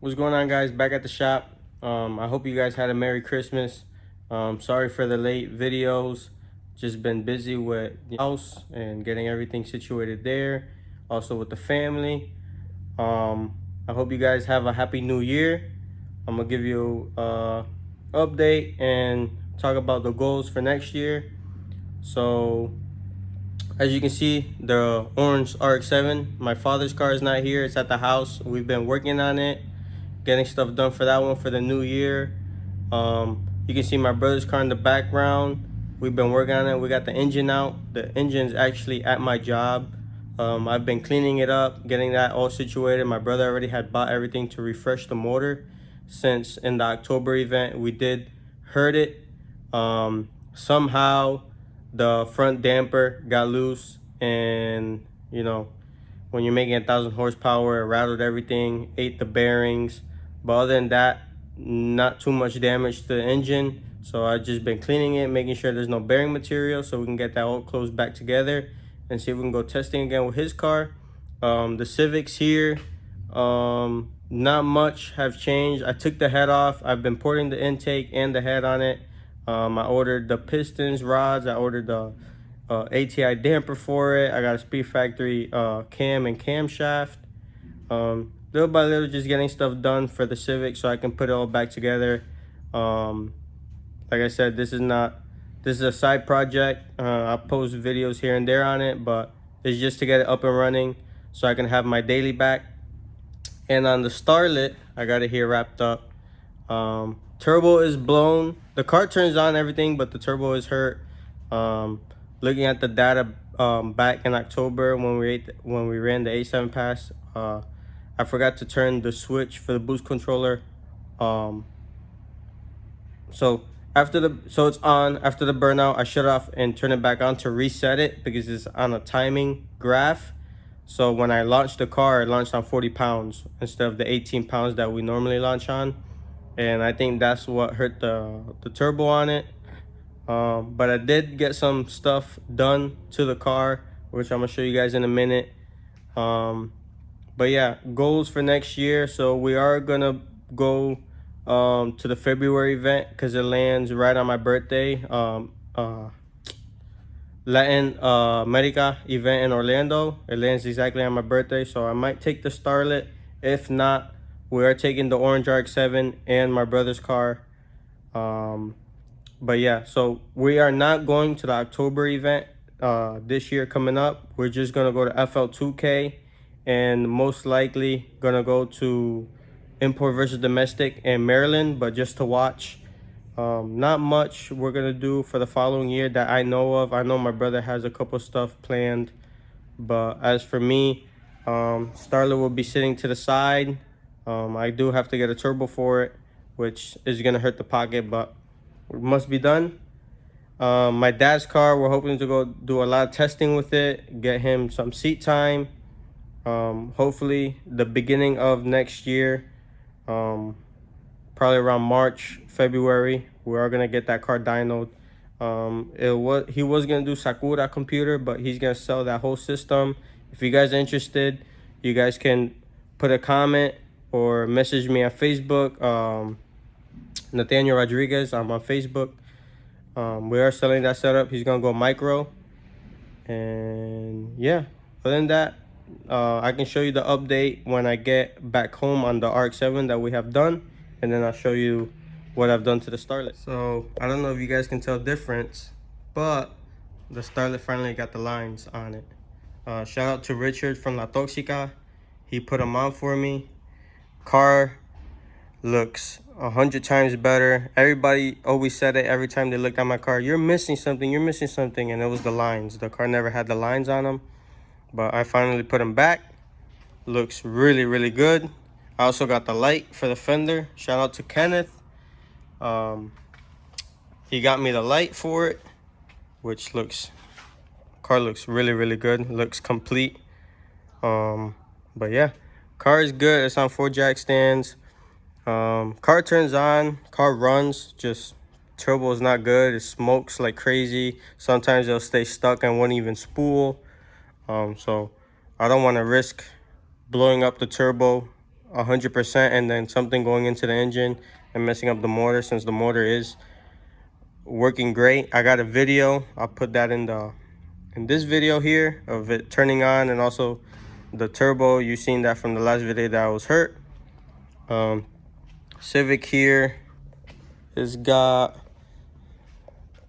What's going on, guys? Back at the shop. I hope you guys had a Merry Christmas. Sorry for the late videos. Just been busy with the house and getting everything situated there. Also with the family. I hope you guys have a happy new year. I'm gonna give you update and talk about the goals for next year. So as you can see, the orange RX-7, my father's car is not here. It's at the house. We've been working on it, getting stuff done for that one for the new year. You can see my brother's car in the background. We've been working on it. We got the engine out. The engine's actually at my job. I've been cleaning it up, getting that all situated. My brother already had bought everything to refresh the motor, since in the October event we did hurt it. Somehow the front damper got loose, and when you're making 1,000 horsepower, it rattled everything, ate the bearings. But other than that, not too much damage to the engine. So I've just been cleaning it, making sure there's no bearing material, so we can get that all closed back together and see if we can go testing again with his car. The Civics here, not much have changed. I took the head off. I've been porting the intake and the head on it. I ordered the pistons, rods. I ordered the ATI damper for it. I got a Speed Factory cam and camshaft. Little by little, just getting stuff done for the Civic so I can put it all back together. Like I said, this is a side project. I'll post videos here and there on it, but it's just to get it up and running so I can have my daily back. And on the Starlet, I got it here wrapped up. Turbo is blown. The car turns on everything, but the turbo is hurt. Looking at the data back in October when we ran the A7 pass, I forgot to turn the switch for the boost controller. So it's on. After the burnout, I shut it off and turn it back on to reset it because it's on a timing graph. So when I launched the car, it launched on 40 pounds instead of the 18 pounds that we normally launch on. And I think that's what hurt the turbo on it. But I did get some stuff done to the car, which I'm gonna show you guys in a minute. But yeah, goals for next year. So we are gonna go to the February event because it lands right on my birthday. Latin America event in Orlando. It lands exactly on my birthday, so I might take the Starlet. If not, we are taking the orange RX-7 and my brother's car. But yeah, so we are not going to the October event this year coming up. We're just gonna go to FL2K and most likely gonna go to import versus domestic in Maryland, but just to watch. Not much we're gonna do for the following year that I know of. I know my brother has a couple stuff planned, but as for me, Starlet will be sitting to the side. I do have to get a turbo for it, which is gonna hurt the pocket, but it must be done. My dad's car, we're hoping to go do a lot of testing with it, get him some seat time. Hopefully the beginning of next year, probably around March, February, we are gonna get that car dynoed. He was gonna do Sakura computer, but he's gonna sell that whole system. If you guys are interested, you guys can put a comment or message me on Facebook. Nathaniel Rodriguez, I'm on Facebook. We are selling that setup. He's gonna go micro, and yeah, other than that, I can show you the update when I get back home on the RX-7 that we have done, and then I'll show you what I've done to the Starlet. So I don't know if you guys can tell difference, but the Starlet finally got the lines on it. Shout out to Richard from La Toxica. He put them on for me. Car looks 100 times better. Everybody always said it every time they looked at my car. You're missing something, you're missing something. And it was the lines. The car never had the lines on them. But I finally put them back. Looks really, really good. I also got the light for the fender. Shout out to Kenneth. He got me the light for it, which car looks really, really good. Looks complete. But yeah, car is good. It's on 4 jack stands. Car turns on, car runs, just turbo is not good. It smokes like crazy. Sometimes it'll stay stuck and won't even spool. So I don't want to risk blowing up the turbo 100% and then something going into the engine and messing up the motor, since the motor is working great. I got a video, I'll put that in this video here of it turning on, and also the turbo. You seen that from the last video that was hurt. Civic here has got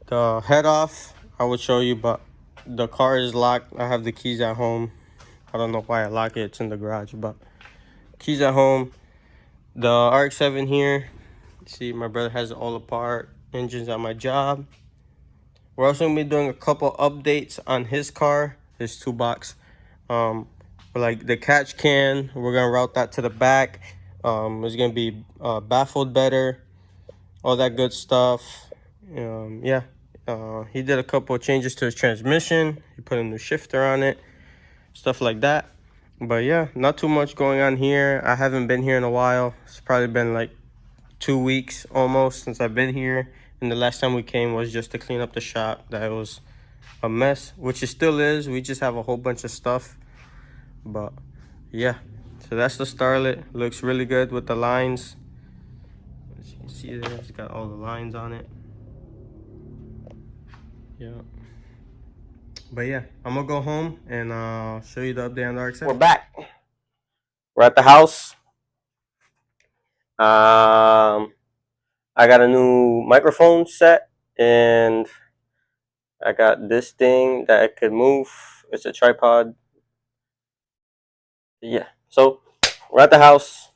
the head off. I would show you, but the car is locked. I have the keys at home. I don't know why I lock it, it's in the garage, but keys at home. The RX-7 here, see my brother has it all apart. Engines at my job. We're also gonna be doing a couple updates on his car, his 2-box. Like the catch can, we're gonna route that to the back. It's gonna be baffled better, all that good stuff. Yeah, he did a couple of changes to his transmission. He put a new shifter on it, stuff like that. But yeah, not too much going on here. I haven't been here in a while. It's probably been like 2 weeks almost since I've been here, and the last time we came was just to clean up the shop. That was a mess, which it still is. We just have a whole bunch of stuff. But yeah, so that's the Starlet. Looks really good with the lines. As you can see there, it's got all the lines on it. Yeah, but yeah, I'm gonna go home and show you the update on the RX-7. We're back. We're at the house. I got a new microphone set, and I got this thing that I could move. It's a tripod. Yeah, so we're at the house.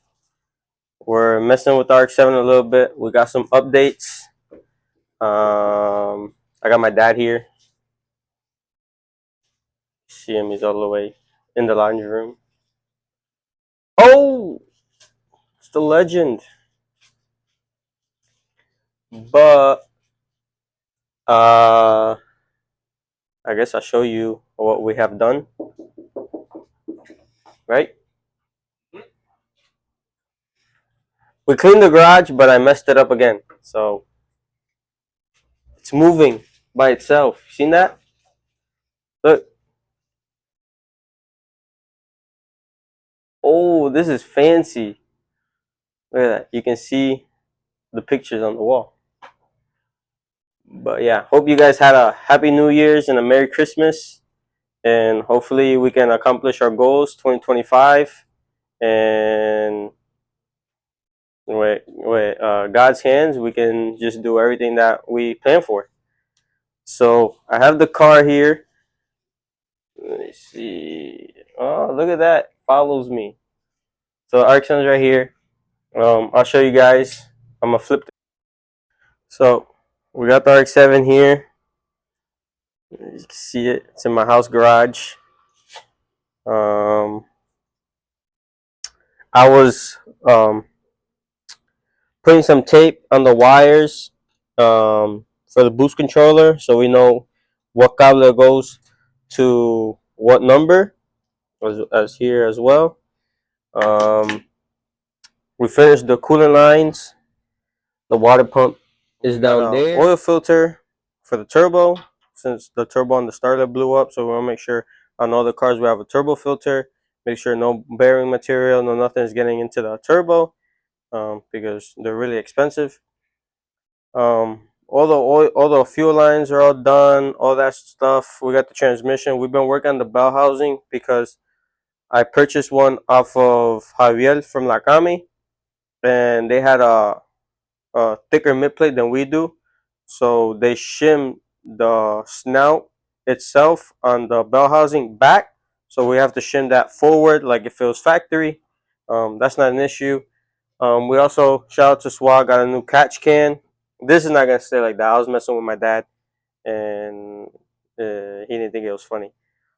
We're messing with the RX-7 a little bit. We got some updates. I got my dad here. See him, he's all the way in the laundry room. Oh, it's the legend. But I guess I'll show you what we have done. Right? We cleaned the garage, but I messed it up again. So it's moving by itself. Seen that? Look. Oh, this is fancy. Look at that. You can see the pictures on the wall. But yeah, hope you guys had a happy New Year's and a Merry Christmas. And hopefully we can accomplish our goals 2025. And with God's hands, we can just do everything that we plan for. So I have the car here. Let me see. Oh, look at that. Follows me. So the RX-7's right here. I'll show you guys. I'm gonna flip. So we got the RX-7 here. You can see it. It's in my house garage. I was putting some tape on the wires for the boost controller, so we know what cable goes to what number, as here as well. We finished the coolant lines. The water pump is down there. Oil filter for the turbo, since the turbo on the Starlet blew up, so we want to make sure on all the cars we have a turbo filter. Make sure no bearing material, no nothing is getting into the turbo, because they're really expensive. All the fuel lines are all done, all that stuff. We got the transmission. We've been working on the bell housing because I purchased one off of Javier from La Cami, and they had a thicker mid plate than we do, so they shim the snout itself on the bell housing back, so we have to shim that forward like if it was factory. That's not an issue. We also, shout out to Swag, got a new catch can. This is not gonna stay like that. I was messing with my dad, and he didn't think it was funny.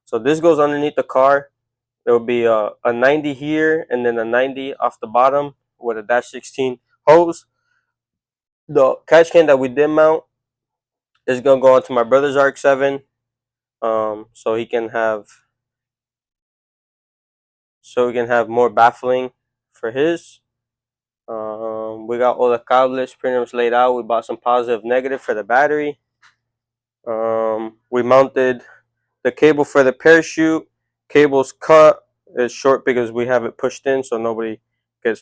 So this goes underneath the car. There will be a 90 here, and then a 90 off the bottom with a dash 16 hose. The catch can that we did mount is gonna go onto my brother's RX-7, so he can have more baffling for his. We got all the cables pretty much laid out. We bought some positive, negative for the battery. We mounted the cable for the parachute. Cable's cut. It's short because we have it pushed in, so nobody